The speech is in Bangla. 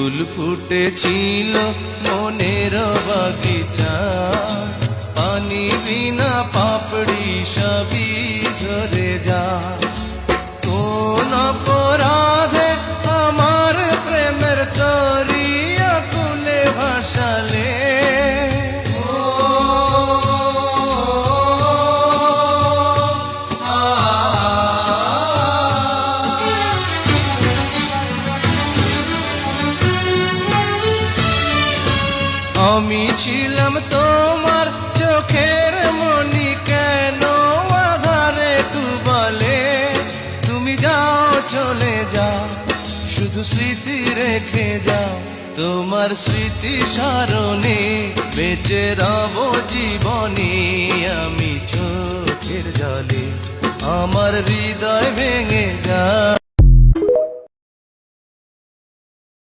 ফুল ফুটেছিল মনের বাগিচা, পানি বিনা পাপড়ি সবই ঝরে যা। কোন অপরাধে আমার প্রেমের তরি আকুলে ভাসালে, আমি ছিলাম তোমার চোখের মনি, কেন আধারে ডুবালে? তুমি যাও চলে যাও, শুধু স্মৃতি রেখে যাও। তোমার স্মৃতি স্মরণে বেঁচে রব জীবনে। আমি চোখের জলে আমার হৃদয় ভেঙে যায়।